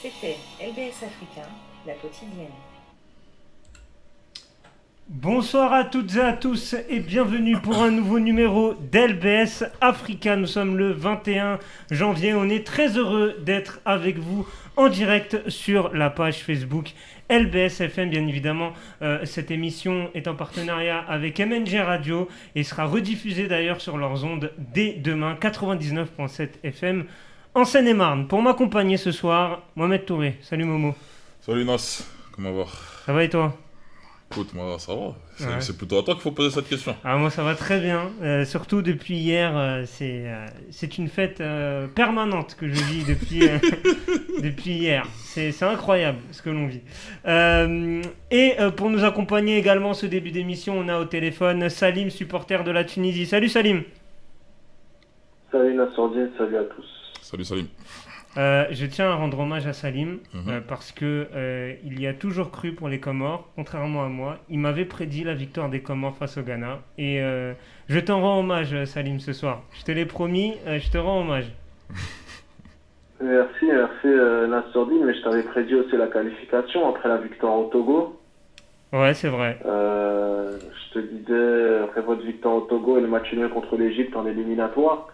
C'était LBS Africain, la quotidienne. Bonsoir à toutes et à tous et bienvenue pour un nouveau numéro d'LBS Africa. Nous sommes le 21 janvier. On est très heureux d'être avec vous en direct sur la page Facebook LBS FM. Bien évidemment, cette émission est en partenariat avec MNG Radio et sera rediffusée d'ailleurs sur leurs ondes dès demain, 99.7 FM en Seine-et-Marne. Pour m'accompagner ce soir, Mohamed Touré. Salut Momo. Salut Nas, comment va? Ça va et toi? Écoute, moi ça va. Ouais. C'est plutôt à toi qu'il faut poser cette question. Ah, moi ça va très bien, surtout depuis hier, c'est une fête permanente que je vis depuis, depuis hier. C'est incroyable ce que l'on vit. Pour nous accompagner également ce début d'émission, on a au téléphone Salim, supporter de la Tunisie. Salut Salim. Salut Nassordine, salut à tous. Salut Salim. Je tiens à rendre hommage à Salim parce que il y a toujours cru pour les Comores, contrairement à moi. Il m'avait prédit la victoire des Comores face au Ghana et je t'en rends hommage, Salim, ce soir. Je te l'ai promis, je te rends hommage. Merci Nassordine, mais je t'avais prédit aussi la qualification après la victoire au Togo. Ouais, c'est vrai. Je te disais, après votre victoire au Togo et le match nul contre l'Égypte en éliminatoire,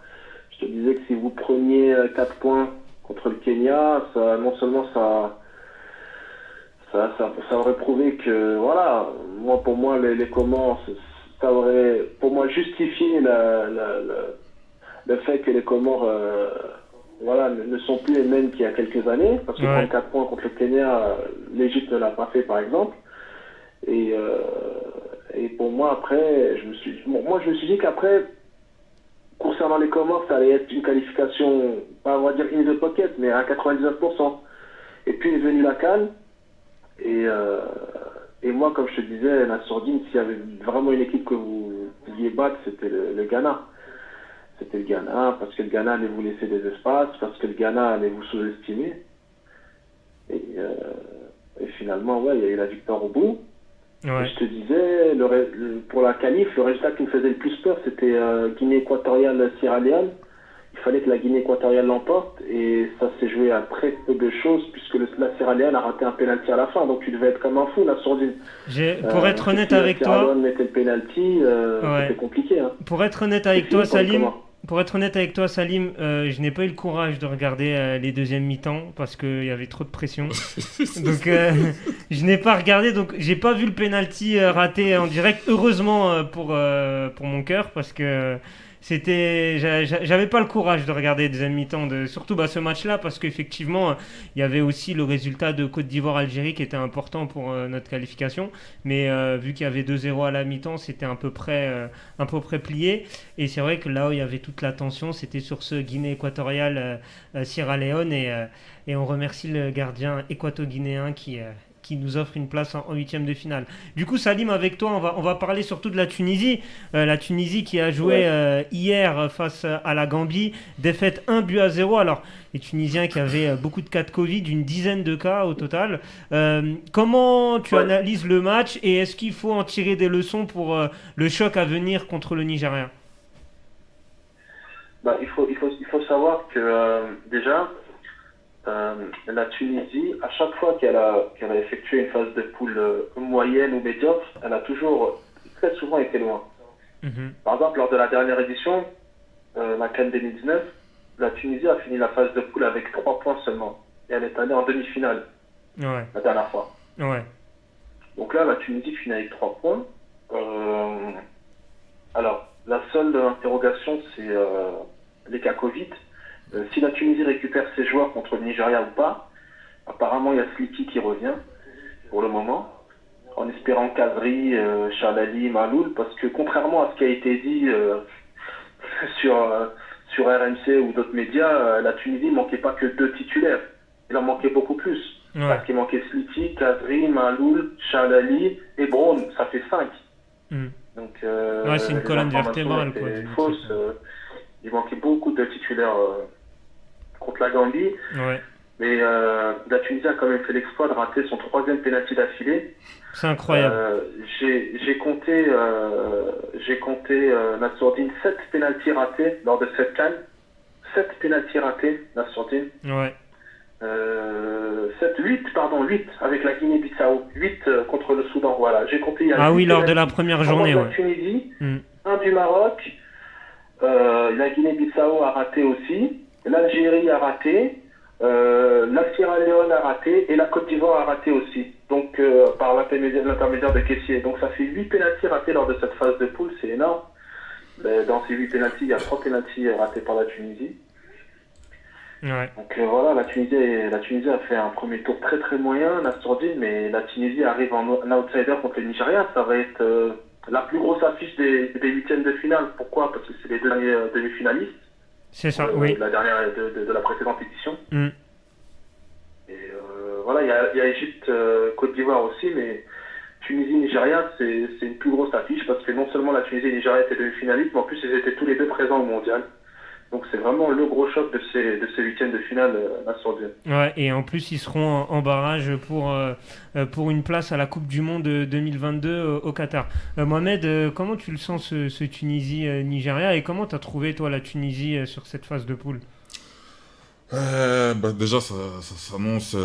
je te disais que si vous preniez 4 points contre le Kenya, ça, non seulement ça aurait prouvé que, voilà, pour moi, les Comores, ça aurait, pour moi, justifié le fait que les Comores, voilà, ne sont plus les mêmes qu'il y a quelques années, parce que prendre 4 points contre le Kenya, l'Égypte ne l'a pas fait, par exemple. Et pour moi, après, je me suis dit qu'après, concernant les Comores, ça allait être une qualification, pas on va dire in the pocket, mais à 99%. Et puis est venue la CAN. Et moi, comme je te disais, la Sourdine, s'il y avait vraiment une équipe que vous pouviez battre, c'était le Ghana. C'était le Ghana, parce que le Ghana allait vous laisser des espaces, parce que le Ghana allait vous sous-estimer. Et finalement, ouais, il y a eu la victoire au bout. Ouais. Je te disais, pour la qualif, le résultat qui me faisait le plus peur, c'était Guinée équatoriale, Sierra Leone. Il fallait que la Guinée équatoriale l'emporte et ça s'est joué à très peu de choses puisque la Sierra Leone a raté un penalty à la fin, donc tu devais être comme un fou, la Sourdine. Pour être honnête avec toi, Sierra Leone mettait le penalty, c'était compliqué. Hein. Pour être honnête avec toi, Salim. Pour être honnête avec toi, Salim, je n'ai pas eu le courage de regarder les deuxièmes mi-temps parce qu'il y avait trop de pression. Donc, je n'ai pas regardé, donc j'ai pas vu le penalty raté en direct. Heureusement pour mon cœur parce que j'avais pas le courage de regarder les deuxièmes mi-temps, surtout ce match-là parce qu'effectivement, il y avait aussi le résultat de Côte d'Ivoire-Algérie qui était important pour notre qualification. Mais vu qu'il y avait 2-0 à la mi-temps, c'était à peu près plié. Et c'est vrai que là où il y avait toute la tension, c'était sur ce Guinée équatoriale Sierra Leone et on remercie le gardien équato-guinéen qui nous offre une place en huitième de finale. Du coup, Salim, avec toi, on va parler surtout de la Tunisie. La Tunisie qui a joué hier face à la Gambie, défaite 1-0. Alors, les Tunisiens qui avaient beaucoup de cas de Covid, une dizaine de cas au total. Comment tu analyses le match et est-ce qu'il faut en tirer des leçons pour le choc à venir contre le Nigeria? Il faut savoir que déjà, la Tunisie, à chaque fois qu'elle a effectué une phase de poule moyenne ou médiocre, elle a très souvent été loin. Par exemple, lors de la dernière édition, la CAN 2019, la Tunisie a fini la phase de poule avec 3 points seulement. Et elle est allée en demi-finale la dernière fois. Ouais. Donc là, la Tunisie finit avec 3 points. Alors, la seule interrogation, c'est les cas Covid. Si la Tunisie récupère ses joueurs contre le Nigeria ou pas, apparemment il y a Sliki qui revient pour le moment, en espérant Kazri, Chalali, Maloul, parce que contrairement à ce qui a été dit sur RMC ou d'autres médias, la Tunisie ne manquait pas que 2 titulaires, il en manquait beaucoup plus. Parce qu'il manquait Sliki, Kazri, Maloul, Chalali et Brown, ça fait 5. Donc, c'est une colonne vertébrale. Il manquait beaucoup de titulaires contre la Gambie. Ouais. Mais la Tunisie a quand même fait l'exploit de rater son 3e pénalty d'affilée. C'est incroyable. J'ai compté Nassourdine 7 pénaltys ratés lors de cette CAN. 7 pénaltys ratés, Nassourdine. Ouais. 8 avec la Guinée-Bissau. 8 contre le Soudan, voilà. J'ai compté. Il y a Ah oui, lors de pénaltys. la première journée, La ouais. Tunisie, Mm. un du Maroc, la Guinée-Bissau a raté aussi, l'Algérie a raté, la Sierra Leone a raté et la Côte d'Ivoire a raté aussi. Donc par l'intermédiaire de Kessié. Donc ça fait 8 pénaltys ratés lors de cette phase de poule, c'est énorme. Mais dans ces 8 pénaltys, il y a 3 pénaltys ratés par la Tunisie. Ouais. Donc voilà, la Tunisie a fait un premier tour très très moyen, Nassourdine, mais la Tunisie arrive en outsider contre le Nigeria. Ça va être la plus grosse affiche des huitièmes de finale. Pourquoi? Parce que c'est les deux derniers demi-finalistes. C'est ça, oui. La dernière de la précédente édition. Mm. Et voilà, il y a Égypte, Côte d'Ivoire aussi, mais Tunisie-Nigeria, c'est une plus grosse affiche parce que non seulement la Tunisie et le Nigeria étaient demi-finalistes, mais en plus ils étaient tous les deux présents au mondial. Donc c'est vraiment le gros choc de ces huitièmes de finale Nassourdine. Ouais, et en plus, ils seront en barrage pour une place à la Coupe du Monde 2022 au Qatar. Mohamed, comment tu le sens ce Tunisie-Nigeria et comment tu as trouvé, toi, la Tunisie sur cette phase de poule? Déjà, ça s'annonce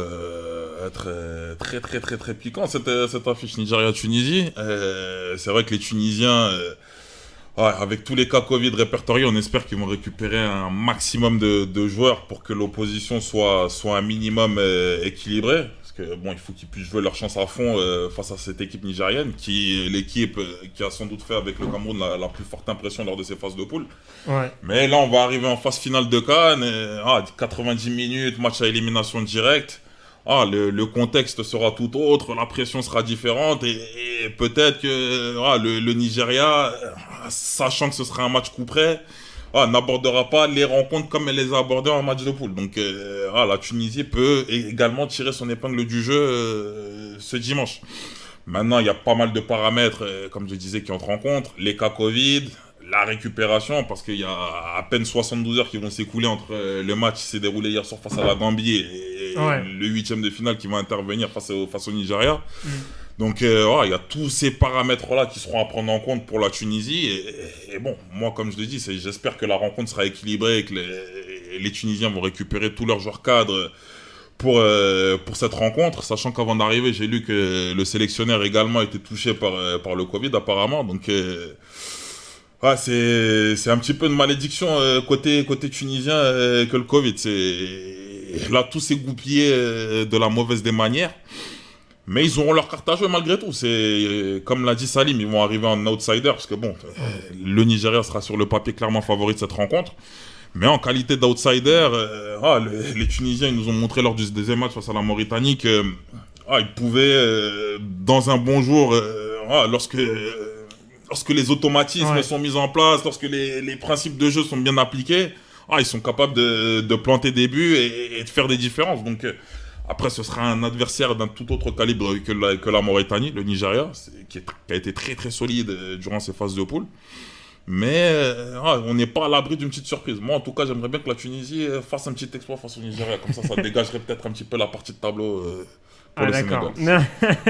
être très très très très piquant cette affiche Nigeria-Tunisie. C'est vrai que les Tunisiens, avec tous les cas Covid répertoriés, on espère qu'ils vont récupérer un maximum de joueurs pour que l'opposition soit un minimum équilibrée. Parce que bon, il faut qu'ils puissent jouer leur chance à fond face à cette équipe nigérienne, qui est l'équipe qui a sans doute fait avec le Cameroun la plus forte impression lors de ces phases de poule. Ouais. Mais là, on va arriver en phase finale de CAN, 90 minutes, match à élimination directe. Le contexte sera tout autre, la pression sera différente et peut-être que le Nigeria, sachant que ce sera un match coup près, n'abordera pas les rencontres comme elle les a abordées en match de poule. Donc la Tunisie peut également tirer son épingle du jeu ce dimanche. Maintenant, il y a pas mal de paramètres, comme je disais, qui entrent en compte. Les cas Covid, la récupération, parce qu'il y a à peine 72 heures qui vont s'écouler entre le match qui s'est déroulé hier soir face à la Gambie et le huitième de finale qui va intervenir face au Nigeria. Mm. Donc il y a tous ces paramètres-là qui seront à prendre en compte pour la Tunisie. Et bon, moi comme je l'ai dit, j'espère que la rencontre sera équilibrée et que les Tunisiens vont récupérer tous leurs joueurs cadres pour cette rencontre, sachant qu'avant d'arriver, j'ai lu que le sélectionneur également était touché par le Covid apparemment. Donc c'est un petit peu une malédiction côté tunisien que le Covid. Là, tout s'est goupillé de la mauvaise des manières. Mais ils auront leur carte à jouer malgré tout. Comme l'a dit Salim, ils vont arriver en outsider parce que bon, le Nigeria sera sur le papier clairement favori de cette rencontre. Mais en qualité d'outsider, les Tunisiens ils nous ont montré lors du deuxième match face à la Mauritanie que ils pouvaient, dans un bon jour, lorsque les automatismes sont mis en place, lorsque les principes de jeu sont bien appliqués, ils sont capables de planter des buts et de faire des différences. Donc après, ce sera un adversaire d'un tout autre calibre que la Mauritanie, le Nigeria, qui a été très très solide durant ces phases de poule. Mais on n'est pas à l'abri d'une petite surprise. Moi, en tout cas, j'aimerais bien que la Tunisie fasse un petit exploit face au Nigeria. Comme ça dégagerait peut-être un petit peu la partie de tableau pour le Sénégal.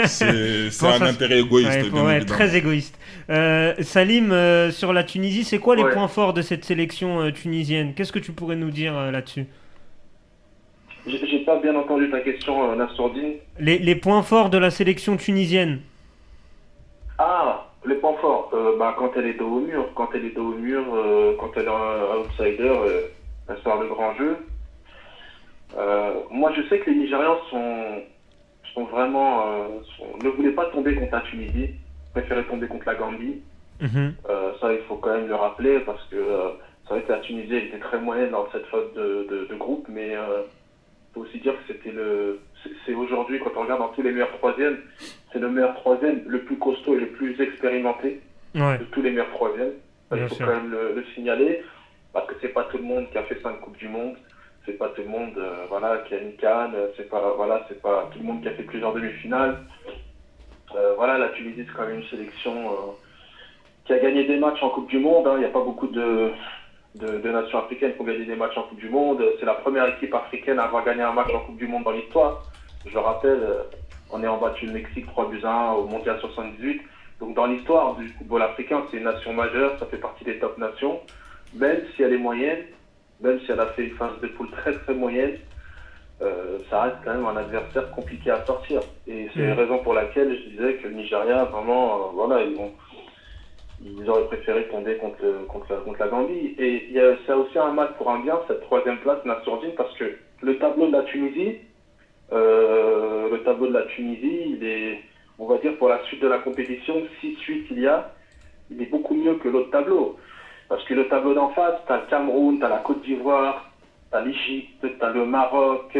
C'est un intérêt égoïste. Très égoïste. Salim, sur la Tunisie, c'est quoi les points forts de cette sélection tunisienne? Qu'est-ce que tu pourrais nous dire là-dessus? J'ai pas bien entendu ta question, Nassourdine. Les points forts de la sélection tunisienne. Les points forts, quand elle est dos au mur, quand elle est un outsider, elle sort le grand jeu. Moi, je sais que les Nigérians sont vraiment ne voulaient pas tomber contre la Tunisie, préféraient tomber contre la Gambie. Ça, il faut quand même le rappeler parce que c'est vrai que la Tunisie était très moyenne dans cette phase de groupe, mais il faut aussi dire que c'est aujourd'hui, quand on regarde dans tous les meilleurs troisièmes, c'est le meilleur troisième, le plus costaud et le plus expérimenté de tous les meilleurs troisièmes. Il faut quand même le signaler, parce que c'est pas tout le monde qui a fait 5 Coupes du Monde, c'est pas tout le monde qui a une CAN, c'est pas tout le monde qui a fait plusieurs demi-finales. La Tunisie, c'est quand même une sélection qui a gagné des matchs en Coupe du Monde. Il n'y a pas beaucoup de nations africaines qui ont gagné des matchs en Coupe du Monde. C'est la première équipe africaine à avoir gagné un match en Coupe du Monde dans l'histoire. Je le rappelle, on est battu le Mexique 3-1 au Mondial 78. Donc dans l'histoire du football africain, c'est une nation majeure, ça fait partie des top nations. Même si elle est moyenne, même si elle a fait une phase de poule très très moyenne, ça reste quand même un adversaire compliqué à sortir. Et c'est la raison pour laquelle je disais que le Nigeria, vraiment, ils auraient préféré tomber contre la Gambie. Et c'est aussi un mal pour un bien, cette troisième place, Nassourdine, parce que le tableau de la Tunisie, il est, on va dire, pour la suite de la compétition, 6-8 il est beaucoup mieux que l'autre tableau. Parce que le tableau d'en face, t'as le Cameroun, t'as la Côte d'Ivoire, t'as l'Égypte, t'as le Maroc,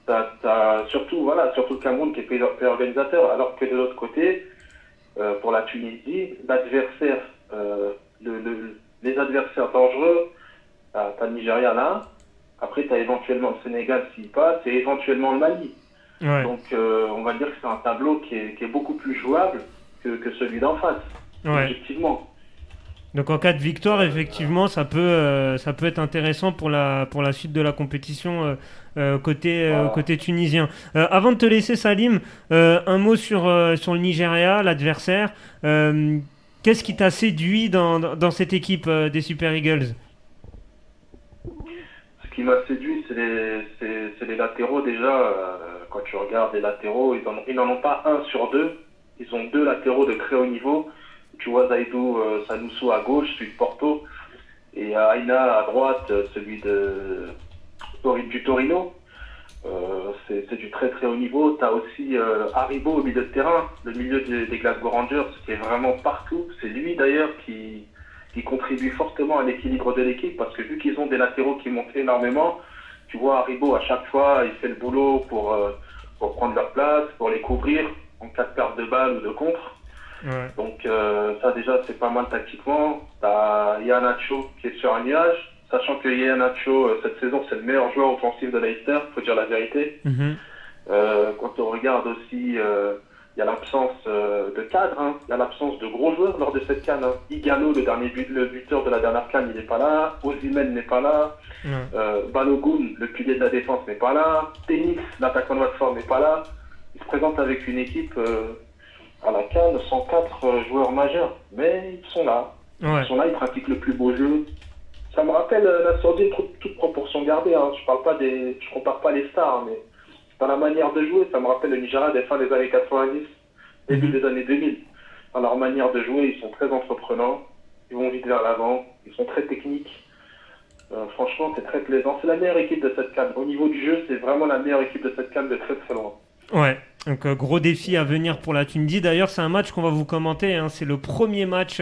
t'as surtout le Cameroun qui est pays organisateur, alors que de l'autre côté, pour la Tunisie, l'adversaire, les adversaires dangereux, t'as le Nigeria là, après t'as éventuellement le Sénégal s'il passe, et éventuellement le Mali. Ouais. Donc on va dire que c'est un tableau qui est beaucoup plus jouable que celui d'en face, objectivement. Donc en cas de victoire, effectivement, ça peut être intéressant pour la suite de la compétition côté tunisien. Avant de te laisser, Salim, un mot sur le Nigeria, l'adversaire. Qu'est-ce qui t'a séduit dans cette équipe des Super Eagles ? Ce qui m'a séduit, c'est les latéraux déjà. Quand tu regardes les latéraux, ils n'en ont pas un sur deux. Ils ont deux latéraux de très haut niveau. Tu vois Zaidou Sanoussou à gauche, celui de Porto, et Aina à droite, celui du Torino. C'est du très très haut niveau. Tu as aussi Haribo au milieu de terrain, le milieu des Glasgow Rangers, qui est vraiment partout. C'est lui d'ailleurs qui contribue fortement à l'équilibre de l'équipe, parce que vu qu'ils ont des latéraux qui montent énormément, tu vois Haribo à chaque fois, il fait le boulot pour prendre leur place, pour les couvrir en cas de perte de balle ou de contre. Ouais. Donc ça déjà c'est pas mal tactiquement. T'as Iheanacho qui est sur un nuage, sachant que Iheanacho cette saison c'est le meilleur joueur offensif de Leicester, faut dire la vérité. Quand on regarde aussi, il y a l'absence de cadre, hein. Il y a l'absence de gros joueurs lors de cette CAN. Igalo, le buteur de la dernière CAN, il n'est pas là. Osimhen n'est pas là. Balogun, le pilier de la défense, n'est pas là. Tennis, l'attaquant de Watford, n'est pas là. Il se présente avec une équipe à la CAN, 104 joueurs majeurs, mais ils sont là. Ouais. Ils sont là, ils pratiquent le plus beau jeu. Ça me rappelle la Sourdine, toute proportion gardée. Hein. Je compare pas les stars, mais dans la manière de jouer, ça me rappelle le Nigeria des fins des années 90, début des années 2000. Dans leur manière de jouer, ils sont très entreprenants, ils vont vite vers l'avant, ils sont très techniques. Franchement, c'est très plaisant. C'est la meilleure équipe de cette CAN. Au niveau du jeu, c'est vraiment la meilleure équipe de cette CAN de très très loin. Ouais, donc gros défi à venir pour la Tunisie. D'ailleurs, c'est un match qu'on va vous commenter, hein. C'est le premier match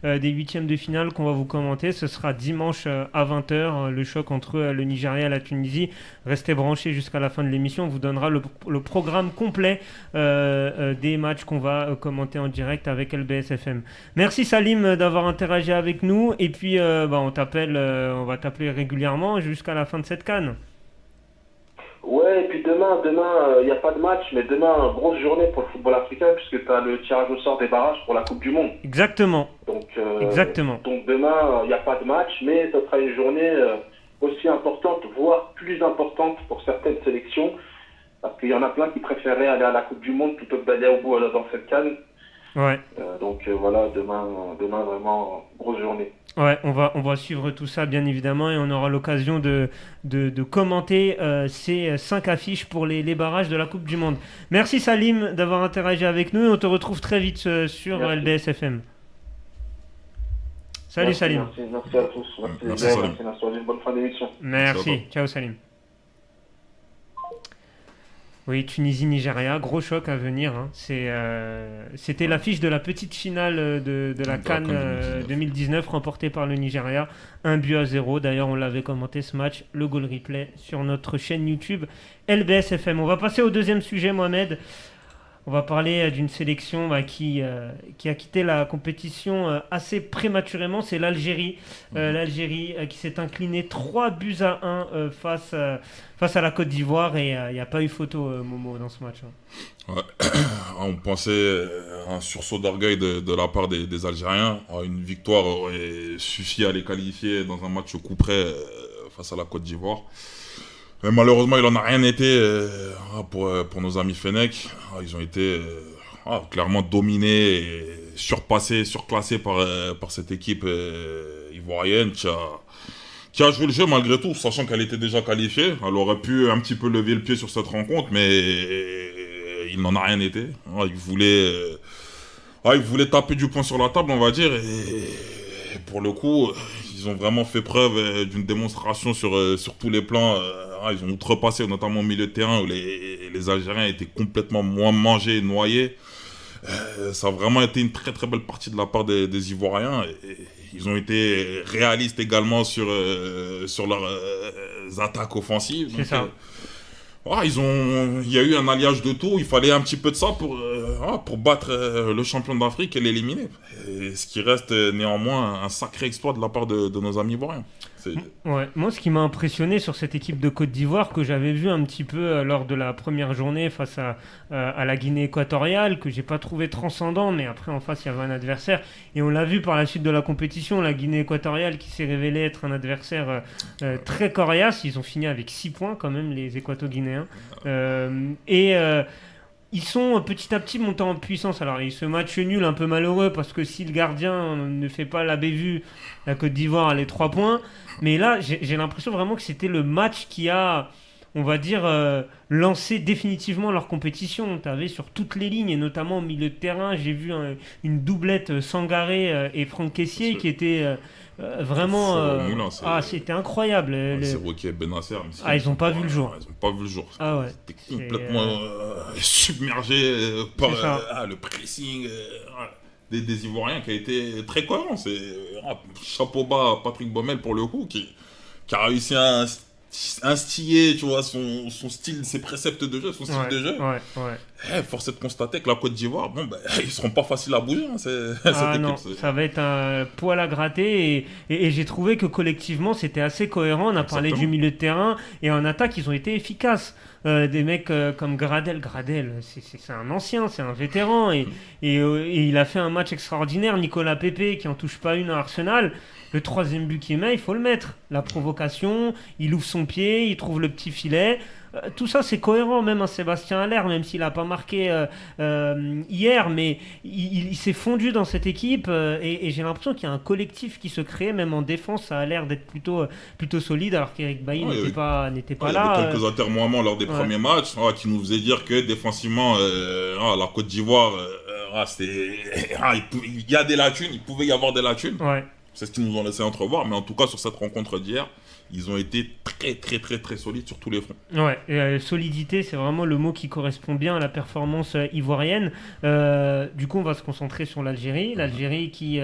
des huitièmes de finale qu'on va vous commenter. Ce sera dimanche à 20h, le choc entre le Nigeria et la Tunisie. Restez branchés jusqu'à la fin de l'émission. On vous donnera le programme complet des matchs qu'on va commenter en direct avec LBS FM. Merci Salim d'avoir interagi avec nous. Et puis, on va t'appeler régulièrement jusqu'à la fin de cette CAN. Ouais, et puis demain, il n'y a pas de match, mais demain, grosse journée pour le football africain, puisque tu as le tirage au sort des barrages pour la Coupe du Monde. Exactement. Exactement. Donc demain, il n'y a pas de match, mais ça sera une journée aussi importante, voire plus importante pour certaines sélections, parce qu'il y en a plein qui préféraient aller à la Coupe du Monde plutôt que d'aller au bout dans cette CAN. Ouais. Voilà, demain vraiment, grosse journée. Ouais, on va suivre tout ça bien évidemment et on aura l'occasion de commenter ces 5 affiches pour les barrages de la Coupe du Monde. Merci Salim d'avoir interagi avec nous et on te retrouve très vite sur LBS FM. Salut Salim. Merci à tous. Merci Salim. Bonne fin d'émission. Merci. Ciao Salim. Oui, Tunisie-Nigeria, gros choc à venir. Hein. C'était l'affiche de la petite finale de la CAN 2019 remportée par le Nigeria. 1-0. D'ailleurs, on l'avait commenté ce match, le goal replay sur notre chaîne YouTube LBS FM. On va passer au deuxième sujet, Mohamed. On va parler d'une sélection qui a quitté la compétition assez prématurément. C'est l'Algérie. L'Algérie qui s'est inclinée 3-1 face à la Côte d'Ivoire. Et il n'y a pas eu photo, Momo, dans ce match. Hein. Ouais. On pensait à un sursaut d'orgueil de la part des Algériens. Une victoire aurait suffi à les qualifier dans un match au coup près face à la Côte d'Ivoire. Mais malheureusement, il n'en a rien été pour nos amis Fenech. Ils ont été clairement dominés et surclassés par cette équipe ivoirienne qui qui a joué le jeu malgré tout, sachant qu'elle était déjà qualifiée. Elle aurait pu un petit peu lever le pied sur cette rencontre, mais il n'en a rien été. Il voulait taper du poing sur la table, on va dire, et pour le coup, ils ont vraiment fait preuve d'une démonstration sur tous les plans. Ils ont outrepassé, notamment au milieu de terrain, où les Algériens étaient complètement moins mangés et noyés. Ça a vraiment été une très très belle partie de la part des Ivoiriens. Et ils ont été réalistes également sur leurs attaques offensives. C'est ça. Il y a eu un alliage de tout. Il fallait un petit peu de ça pour battre le champion d'Afrique et l'éliminer. Et ce qui reste néanmoins un sacré exploit de la part de nos amis ivoiriens. Ouais. Moi, ce qui m'a impressionné sur cette équipe de Côte d'Ivoire, que j'avais vu un petit peu lors de la première journée face à la Guinée équatoriale, que j'ai pas trouvé transcendant, mais après en face il y avait un adversaire, et on l'a vu par la suite de la compétition, la Guinée équatoriale qui s'est révélée être un adversaire très coriace. Ils ont fini avec 6 points quand même, les Équato-Guinéens. Ils sont petit à petit montés en puissance. Alors, ce match nul un peu malheureux, parce que si le gardien ne fait pas la bévue, la Côte d'Ivoire a les 3 points. Mais là, j'ai l'impression vraiment que c'était le match qui a, on va dire, lancé définitivement leur compétition. Tu avais sur toutes les lignes, et notamment au milieu de terrain, j'ai vu une doublette Sangaré et Franck Kessié qui était vraiment... c'était incroyable. C'est Rocky et Benasser. Ils n'ont pas vu le jour. Ils n'ont pas vu le jour. Ah ouais. C'était complètement submergé par le pressing des Ivoiriens, qui a été très cohérent. Chapeau bas à Patrick Baumel pour le coup, qui a réussi à instiller, tu vois, son style, ses préceptes de jeu, son style de jeu. Force est de constater que la Côte d'Ivoire, ils seront pas faciles à bouger. Cette équipe, ça va être un poil à gratter, et j'ai trouvé que collectivement c'était assez cohérent. On a parlé du milieu de terrain, et en attaque ils ont été efficaces. Des mecs comme Gradel, c'est un ancien, c'est un vétéran, et il a fait un match extraordinaire. Nicolas Pepe qui en touche pas une à Arsenal. Le 3e but qu'il met, il faut le mettre. La provocation, il ouvre son pied, il trouve le petit filet. Tout ça, c'est cohérent. Même un Sébastien Haller, même s'il n'a pas marqué hier, mais il s'est fondu dans cette équipe. Et j'ai l'impression qu'il y a un collectif qui se crée, même en défense. Ça a l'air d'être plutôt solide, alors qu'Eric Bailly n'était pas là. Il y avait quelques atermoiements lors des premiers matchs qui nous faisaient dire que défensivement, la Côte d'Ivoire, il y a des lacunes, il pouvait y avoir des lacunes. Ouais. C'est ce qu'ils nous ont laissé entrevoir, mais en tout cas sur cette rencontre d'hier, ils ont été très très très très solides sur tous les fronts. Ouais, solidité, c'est vraiment le mot qui correspond bien à la performance ivoirienne. Du coup, on va se concentrer sur l'Algérie. L'Algérie qui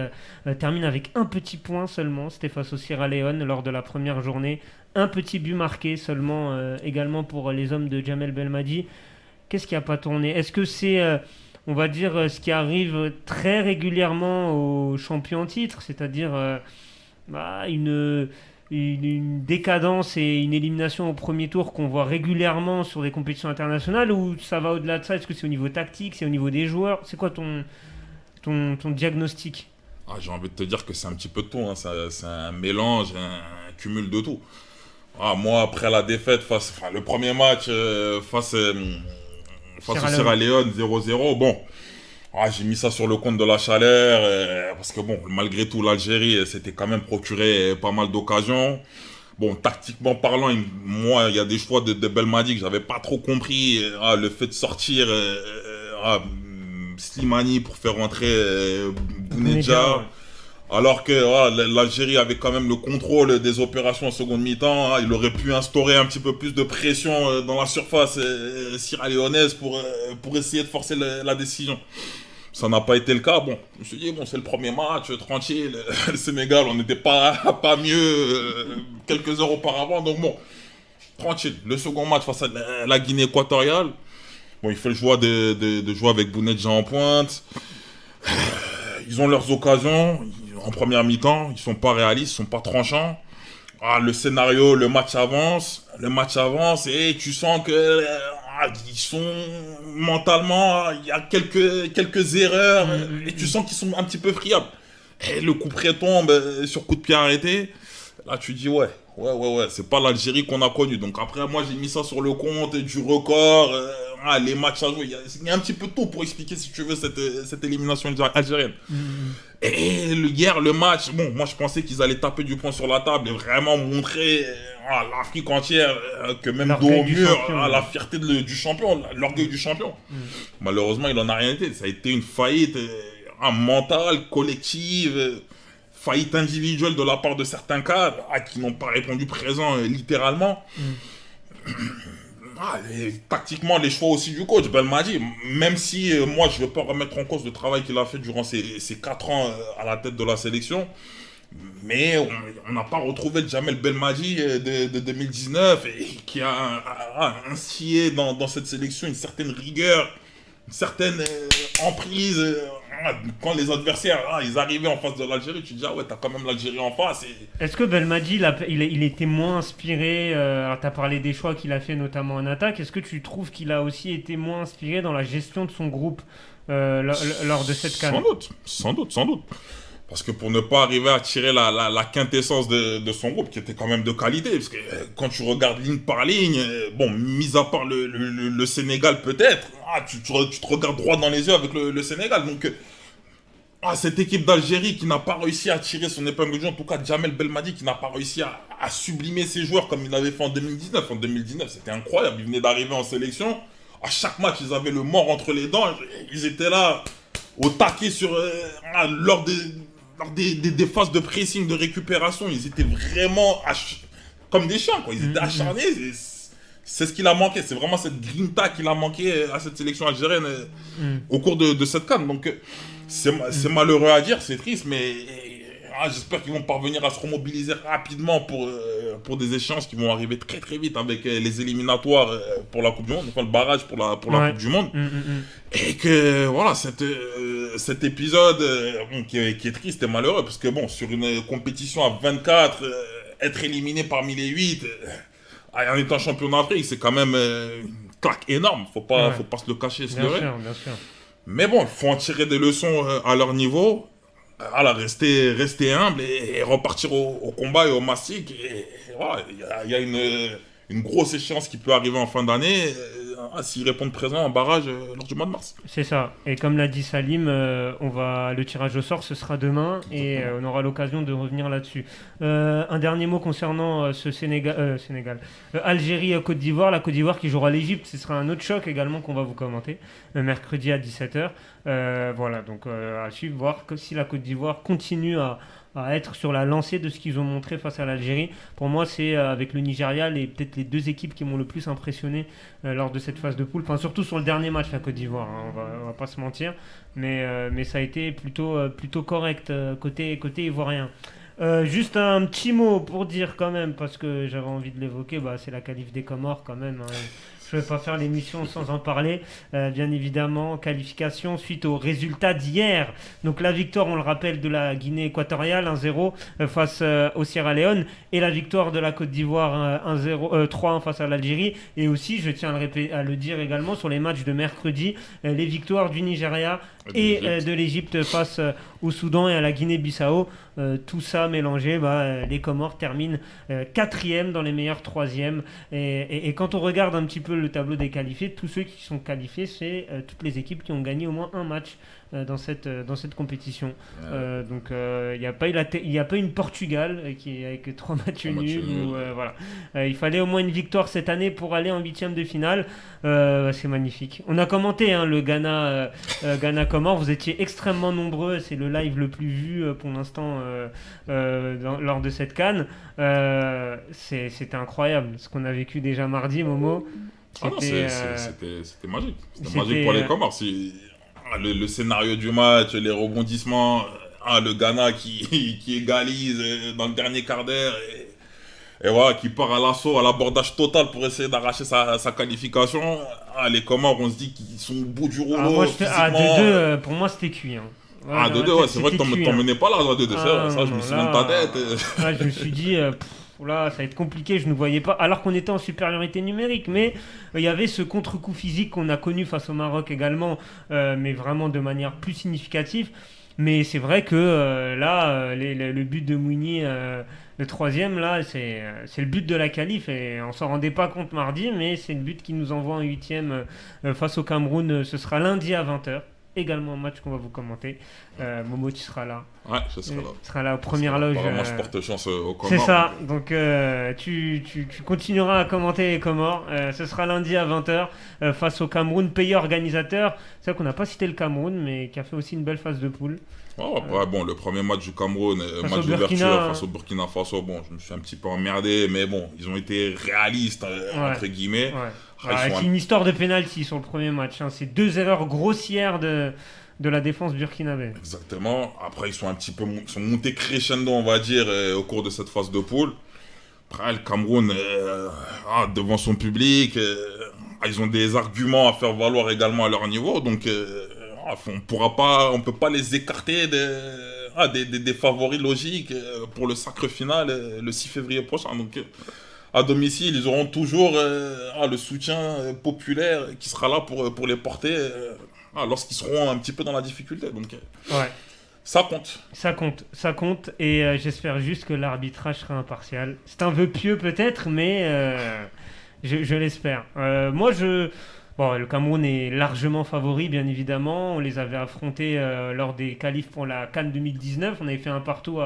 termine avec un petit point seulement. C'était face au Sierra Leone lors de la première journée. Un petit but marqué seulement, également pour les hommes de Djamel Belmadi. Qu'est-ce qui n'a pas tourné ? Est-ce que c'est... on va dire ce qui arrive très régulièrement aux champions en titre, c'est-à-dire une décadence et une élimination au premier tour qu'on voit régulièrement sur des compétitions internationales, ou ça va au-delà de ça ? Est-ce que c'est au niveau tactique, c'est au niveau des joueurs ? C'est quoi ton diagnostic ? J'ai envie de te dire que c'est un petit peu de tout, hein. C'est un mélange, un cumul de tout. Moi, après la défaite le premier match face au Sierra Leone 0-0, j'ai mis ça sur le compte de la chaleur, parce que malgré tout, l'Algérie s'était quand même procuré pas mal d'occasions. Tactiquement parlant, moi, il y a des choix de Belmadi que j'avais pas trop compris. Le fait de sortir Slimani pour faire rentrer Bounedjah. Alors que l'Algérie avait quand même le contrôle des opérations en seconde mi-temps. Il aurait pu instaurer un petit peu plus de pression dans la surface sierra-léonaise pour essayer de forcer la décision. Ça n'a pas été le cas. Je me suis dit, c'est le premier match, tranquille. Le Sénégal, on n'était pas mieux quelques heures auparavant. Donc tranquille. Le second match face à la Guinée équatoriale. Il fait le choix de jouer avec Bounedjah en pointe. Ils ont leurs occasions. En première mi-temps, ils sont pas réalistes, ils sont pas tranchants. Le scénario, le match avance, et tu sens que ils sont mentalement, il y a quelques erreurs, et tu sens qu'ils sont un petit peu friables. Et le coup près tombe sur coup de pied arrêté. Là, tu dis ouais, c'est pas l'Algérie qu'on a connue. Donc après, moi, j'ai mis ça sur le compte du record. les matchs à jouer. Il y a un petit peu de tout pour expliquer, si tu veux, cette élimination algérienne. Et hier, le match, bon, moi je pensais qu'ils allaient taper du poing sur la table et vraiment montrer à l'Afrique entière que même dos au mur, la fierté du champion, l'orgueil du champion. Malheureusement, il en a rien été. Ça a été une faillite mentale, collective, faillite individuelle de la part de certains cadres qui n'ont pas répondu présent littéralement. Tactiquement, les choix aussi du coach Belmadi, même si moi je ne veux pas remettre en cause le travail qu'il a fait durant ces 4 ans à la tête de la sélection, mais on n'a pas retrouvé le Jamel Belmadi de 2019 et qui a instillé dans cette sélection une certaine rigueur, une certaine emprise. Quand les adversaires ils arrivaient en face de l'Algérie, tu te dis ouais, t'as quand même l'Algérie en face. Est-ce que Belmadi il était moins inspiré, t'as parlé des choix qu'il a fait notamment en attaque, est-ce que tu trouves qu'il a aussi été moins inspiré dans la gestion de son groupe lors de cette CAN? Sans doute. Parce que pour ne pas arriver à tirer la quintessence de son groupe, qui était quand même de qualité, parce que quand tu regardes ligne par ligne, bon, mis à part le Sénégal peut-être, tu te regardes droit dans les yeux avec le Sénégal. Donc, cette équipe d'Algérie qui n'a pas réussi à tirer son épingle du jeu, en tout cas Jamel Belmadi qui n'a pas réussi à sublimer ses joueurs comme il l'avait fait en 2019. En 2019, c'était incroyable, ils venaient d'arriver en sélection. À chaque match, ils avaient le mort entre les dents, ils étaient là au taquet lors des phases de pressing, de récupération, ils étaient vraiment comme des chiens, quoi. Ils étaient acharnés. C'est ce qu'il a manqué. C'est vraiment cette grinta qu'il a manqué à cette sélection algérienne au cours de cette CAN. Donc, c'est malheureux à dire, c'est triste, mais j'espère qu'ils vont parvenir à se remobiliser rapidement pour des échéances qui vont arriver très très vite avec les éliminatoires pour la Coupe du Monde, enfin le barrage pour la Coupe du Monde. Et que voilà, cet épisode qui est triste et malheureux, parce que bon, sur une compétition à 24, être éliminé parmi les 8, en étant champion d'Afrique, c'est quand même une claque énorme, faut pas se le cacher, se leurrer. Bien sûr. Mais bon, il faut en tirer des leçons à leur niveau. Rester humble et repartir au combat et au mastic. Et voilà, il y a une grosse échéance qui peut arriver en fin d'année s'ils répondent présent en barrage lors du mois de mars. C'est ça. Et comme l'a dit Salim, le tirage au sort, ce sera demain. Exactement. Et on aura l'occasion de revenir là-dessus. Un dernier mot concernant Algérie-Côte d'Ivoire. La Côte d'Ivoire qui jouera l'Égypte, ce sera un autre choc également qu'on va vous commenter mercredi à 17h. Voilà, donc à suivre, voir si la Côte d'Ivoire continue à être sur la lancée de ce qu'ils ont montré face à l'Algérie. Pour moi, c'est avec le Nigeria peut-être les 2 équipes qui m'ont le plus impressionné lors de cette phase de poule. Enfin, surtout sur le dernier match, la Côte d'Ivoire, on va pas se mentir. Mais ça a été plutôt correct côté ivoirien. Juste un petit mot pour dire quand même, parce que j'avais envie de l'évoquer, c'est la qualif des Comores quand même. Je ne vais pas faire l'émission sans en parler. Bien évidemment, qualification suite aux résultats d'hier. Donc la victoire, on le rappelle, de la Guinée équatoriale 1-0 face au Sierra Leone, et la victoire de la Côte d'Ivoire 3-1 face à l'Algérie. Et aussi, je tiens à le dire également, sur les matchs de mercredi, les victoires du Nigeria et de l'Égypte face au Soudan et à la Guinée-Bissau. Tout ça mélangé, les Comores terminent 4e dans les meilleurs 3e. Et quand on regarde un petit peu le tableau des qualifiés, tous ceux qui sont qualifiés, c'est toutes les équipes qui ont gagné au moins un match dans cette compétition. Donc il n'y a pas une Portugal qui est avec 3 matchs nuls. Voilà. Il fallait au moins une victoire cette année pour aller en 8e de finale. C'est magnifique. On a commenté le Ghana-Comores. Vous étiez extrêmement nombreux. C'est le live le plus vu pour l'instant lors de cette CAN. C'était incroyable ce qu'on a vécu déjà mardi, Momo. C'était magique. C'était magique pour les Comores. Le scénario du match, les rebondissements, le Ghana qui égalise dans le dernier quart d'heure et voilà, qui part à l'assaut, à l'abordage total pour essayer d'arracher sa qualification. Les Comores, on se dit qu'ils sont au bout du rouleau. Pour moi, c'était cuit. 2-2, c'est vrai que t'en menais pas là, 2-2. Ça, je me souviens de ta tête. Je me suis dit... Là, ça va être compliqué, je ne voyais pas, alors qu'on était en supériorité numérique, mais il y avait ce contre-coup physique qu'on a connu face au Maroc également, mais vraiment de manière plus significative. Mais c'est vrai que là, le but de Mouni, le troisième, là, c'est le but de la qualif. Et on s'en rendait pas compte mardi, mais c'est le but qui nous envoie en huitième face au Cameroun. Ce sera lundi à 20h. Également un match qu'on va vous commenter. Momo, tu seras là. Ouais, je serai là. Tu seras là aux premières loges. Apparemment, je porte chance aux Comores. C'est ça. Donc, tu continueras à commenter les Comores. Ce sera lundi à 20h face au Cameroun, pays organisateur. C'est vrai qu'on n'a pas cité le Cameroun, mais qui a fait aussi une belle phase de poule. Ouais, bon, le premier match du Cameroun, match d'ouverture face au Burkina Faso, bon, je me suis un petit peu emmerdé, mais bon, ils ont été réalistes, entre guillemets. Ouais. C'est une histoire de pénalty sur le premier match. Hein. C'est 2 erreurs grossières de la défense burkinabé. Exactement. Après, ils sont un petit peu sont montés crescendo, on va dire, au cours de cette phase de poule. Après, le Cameroun, devant son public, ils ont des arguments à faire valoir également à leur niveau, donc on peut pas les écarter des favoris logiques pour le sacre final le 6 février prochain. Donc, à domicile, ils auront toujours le soutien populaire qui sera là pour les porter lorsqu'ils seront un petit peu dans la difficulté. Donc, ouais. Ça compte. Ça compte. Et j'espère juste que l'arbitrage sera impartial. C'est un vœu pieux peut-être, mais je l'espère. Bon, le Cameroun est largement favori, bien évidemment. On les avait affrontés lors des qualifs pour la CAN 2019. On avait fait un partout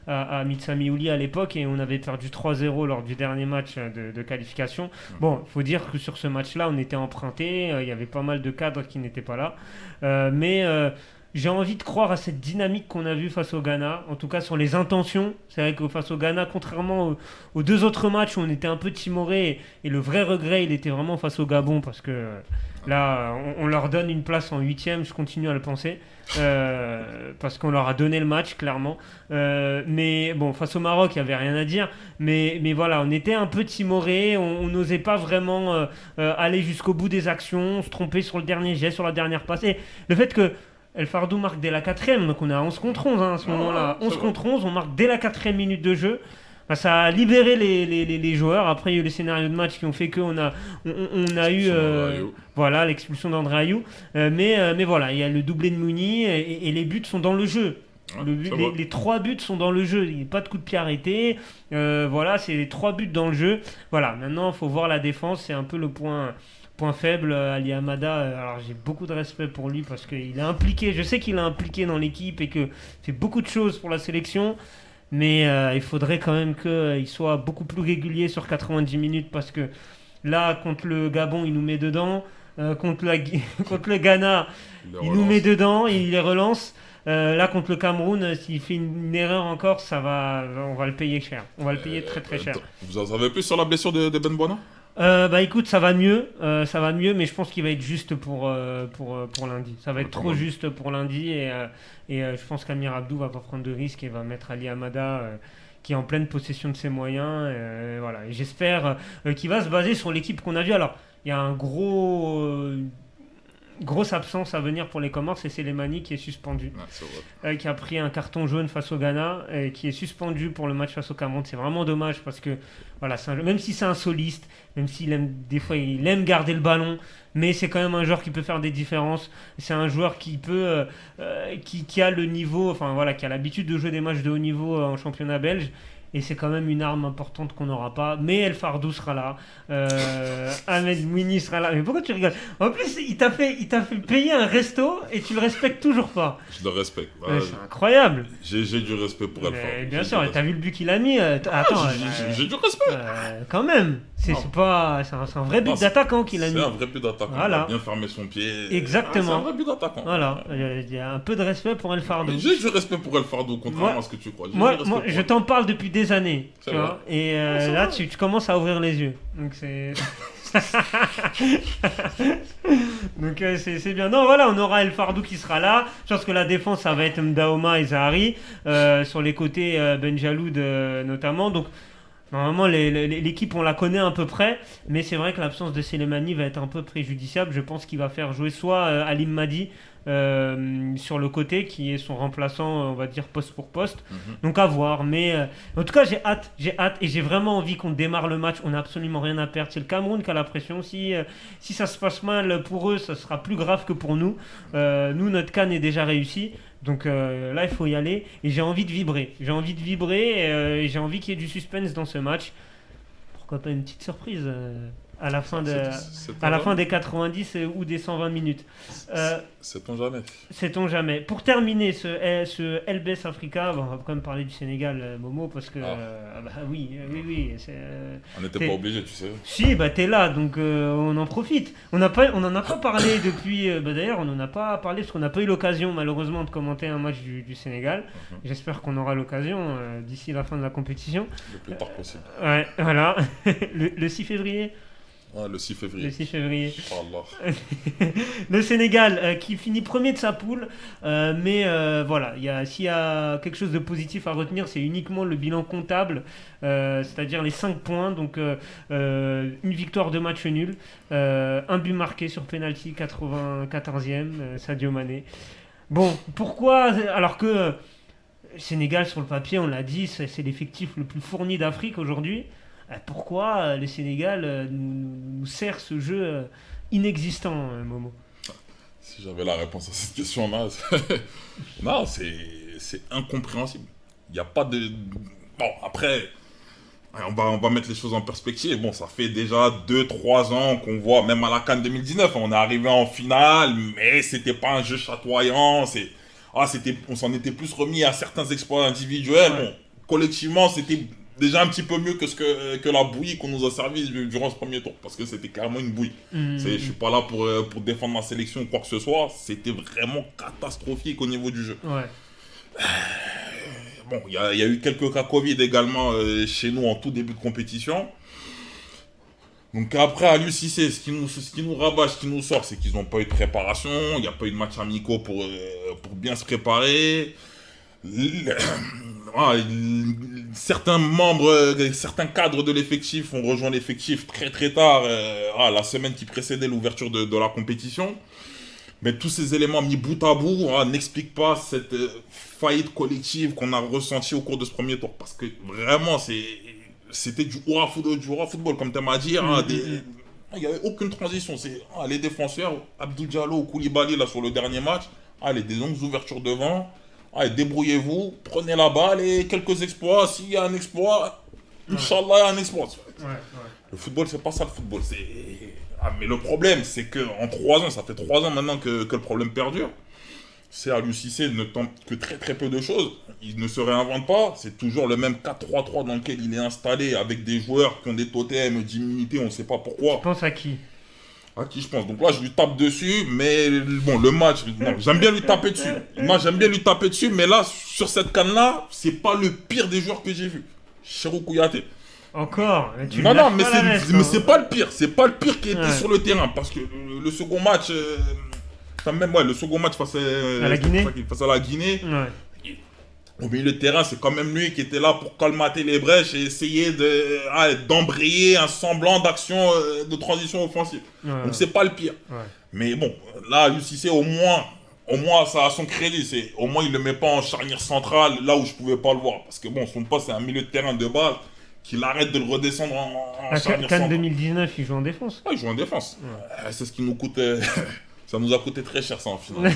à Mitsamiouli à l'époque et on avait perdu 3-0 lors du dernier match de qualification. Bon, il faut dire que sur ce match-là, on était emprunté. Il y avait pas mal de cadres qui n'étaient pas là. Mais j'ai envie de croire à cette dynamique qu'on a vue face au Ghana, en tout cas sur les intentions. C'est vrai que face au Ghana, contrairement aux deux autres matchs où on était un peu timoré, et le vrai regret, il était vraiment face au Gabon, parce que là, on leur donne une place en huitième, je continue à le penser, parce qu'on leur a donné le match, clairement. Mais bon, face au Maroc, il n'y avait rien à dire, mais voilà, on était un peu timoré, on n'osait pas vraiment aller jusqu'au bout des actions, se tromper sur le dernier geste, sur la dernière passe. Et le fait que El Fardou marque dès la 4ème, donc on est à 11 contre 11 à ce moment-là. 11 contre 11, on marque dès la 4ème minute de jeu. Bah, ça a libéré les joueurs. Après, il y a eu les scénarios de match qui ont fait qu'on a eu l'expulsion d'André Ayou. Mais voilà, il y a le doublé de Mouni et les buts sont dans le jeu. Les 3 buts sont dans le jeu. Il n'y a pas de coup de pied arrêté. Voilà, c'est les 3 buts dans le jeu. Voilà, maintenant, il faut voir la défense. C'est un peu le point faible. Ali Hamada, alors j'ai beaucoup de respect pour lui parce qu'il est impliqué, je sais qu'il est impliqué dans l'équipe et qu'il fait beaucoup de choses pour la sélection, mais il faudrait quand même qu'il soit beaucoup plus régulier sur 90 minutes parce que là, contre le Gabon, il nous met dedans, contre le Ghana, il nous met dedans, il les relance. Là, contre le Cameroun, s'il fait une erreur encore, on va le payer cher. On va le payer très très cher. Vous en savez plus sur la blessure de Ben Bona ? Écoute, ça va mieux, mais je pense qu'il va être juste pour lundi. Ça va être trop juste pour lundi et je pense qu'Amir Abdou va pas prendre de risques et va mettre Ali Hamada qui est en pleine possession de ses moyens. Voilà. Et j'espère qu'il va se baser sur l'équipe qu'on a vue. Alors, il y a un grosse absence à venir pour les Comores, c'est Selemani qui est suspendu, qui a pris un carton jaune face au Ghana et qui est suspendu pour le match face au Cameroun. C'est vraiment dommage parce que voilà, même si c'est un soliste, même s'il aime des fois il aime garder le ballon, mais c'est quand même un joueur qui peut faire des différences. C'est un joueur qui peut qui a le niveau, enfin voilà, qui a l'habitude de jouer des matchs de haut niveau en championnat belge. Et c'est quand même une arme importante qu'on n'aura pas. Mais El Fardou sera là. Ahmed Mouni sera là. Mais pourquoi tu rigoles ? En plus, il t'a fait payer un resto et tu le respectes toujours pas. Je le respecte. C'est incroyable. J'ai du respect pour El Fardou. Bien sûr, t'as vu le but qu'il a mis. Attends. J'ai du respect. Quand même. C'est un vrai but d'attaquant qu'il a mis. C'est un vrai but d'attaquant. Voilà. Il a bien fermé son pied. Exactement. C'est un vrai but d'attaquant. Voilà. Il y a un peu de respect pour El Fardou. J'ai du respect pour El Fardou, contrairement à ce que tu crois. Moi, je t'en parle depuis des années. Tu vois, et là, tu commences à ouvrir les yeux. Donc c'est. Donc c'est bien. Non, voilà, on aura El Fardou qui sera là. Je pense que la défense, ça va être Mdaoma et Zahari. Sur les côtés, Benjaloud notamment. Donc normalement, l'équipe, on la connaît à peu près. Mais c'est vrai que l'absence de Selemani va être un peu préjudiciable. Je pense qu'il va faire jouer soit Alim Madi, sur le côté, qui est son remplaçant, on va dire poste pour poste. Donc à voir. Mais en tout cas, j'ai hâte et j'ai vraiment envie qu'on démarre le match. On n'a absolument rien à perdre. C'est le Cameroun qui a la pression. Si ça se passe mal pour eux, ça sera plus grave que pour nous. Nous, notre CAN est déjà réussi. Donc là, il faut y aller. Et j'ai envie de vibrer. Et j'ai envie qu'il y ait du suspense dans ce match. Pourquoi pas une petite surprise à la fin des 90 ou des 120 minutes. Sait-on jamais. Sait-on jamais. Pour terminer ce LBS Africa, on va quand même parler du Sénégal, Momo, parce que oui. On n'était pas obligé, tu sais. Si, t'es là, donc on en profite. On n'en a pas parlé depuis. D'ailleurs, on n'en a pas parlé parce qu'on n'a pas eu l'occasion, malheureusement, de commenter un match du Sénégal. J'espère qu'on aura l'occasion d'ici la fin de la compétition. Le plus tard possible. Ouais, voilà. le 6 février. Ah, le 6 février. Le 6 février. Allah. Le Sénégal qui finit premier de sa poule. Mais voilà, s'il y a quelque chose de positif à retenir, c'est uniquement le bilan comptable. C'est-à-dire les 5 points. Donc une victoire de match nul. Un but marqué sur penalty 94e. Sadio Mané. Bon, pourquoi alors que Sénégal, sur le papier, on l'a dit, c'est l'effectif le plus fourni d'Afrique aujourd'hui. Pourquoi le Sénégal nous sert ce jeu inexistant, Momo? Si j'avais la réponse à cette question-là, non, c'est incompréhensible. Il n'y a pas de... Bon, après, on va mettre les choses en perspective. Bon, ça fait déjà 2-3 ans qu'on voit, même à la CAN 2019, on est arrivé en finale, mais c'était pas un jeu chatoyant. On s'en était plus remis à certains exploits individuels. Ouais. Bon, collectivement, c'était déjà un petit peu mieux que la bouillie qu'on nous a servi durant ce premier tour, parce que c'était clairement une bouillie. Je suis pas là pour défendre ma sélection ou quoi que ce soit, c'était vraiment catastrophique au niveau du jeu. Ouais. Bon, il y a eu quelques cas Covid également chez nous en tout début de compétition. Donc après, à l'UCC, ce qui nous rabâche, ce qui nous sort, c'est qu'ils n'ont pas eu de préparation, il n'y a pas eu de match amicaux pour bien se préparer. Certains membres, certains cadres de l'effectif ont rejoint l'effectif très très tard, la semaine qui précédait l'ouverture de la compétition. Mais tous ces éléments mis bout à bout n'expliquent pas cette faillite collective qu'on a ressentie au cours de ce premier tour. Parce que vraiment, c'était du hurrah football, comme tu m'as dit. Il n'y avait aucune transition. Les défenseurs, Abdou Diallo ou Koulibaly là, sur le dernier match, des longues ouvertures devant. Débrouillez-vous, prenez la balle et quelques exploits. S'il y a un exploit, Inch'Allah, il y a un exploit. Le football, c'est pas ça le football. Mais le problème, c'est qu'en 3 ans, ça fait 3 ans maintenant que le problème perdure. C'est à l'UCC ne tente que très très peu de choses. Il ne se réinvente pas. C'est toujours le même 4-3-3 dans lequel il est installé avec des joueurs qui ont des totems d'immunité, on ne sait pas pourquoi. Tu penses à qui ? À qui je pense. Donc là, je lui tape dessus, mais bon, le match, non, j'aime bien lui taper dessus. Mais là, sur cette canne-là, c'est pas le pire des joueurs que j'ai vu. Cheikhou Kouyaté. Encore mais c'est pas le pire. C'est pas le pire qui était sur le terrain. Parce que le second match, le second match face à la Guinée, au milieu de terrain, c'est quand même lui qui était là pour colmater les brèches et essayer d'embrayer un semblant d'action de transition offensive. Donc c'est pas le pire. Mais bon, là, l'UCC au moins ça a son crédit. Au moins il le met pas en charnière centrale là où je pouvais pas le voir. Parce que bon, son poste c'est un milieu de terrain de base. Qu'il arrête de le redescendre en charnière centrale. 2019, il joue en défense. Il joue en défense. C'est ce qui nous coûte... Ça nous a coûté très cher, ça, en final.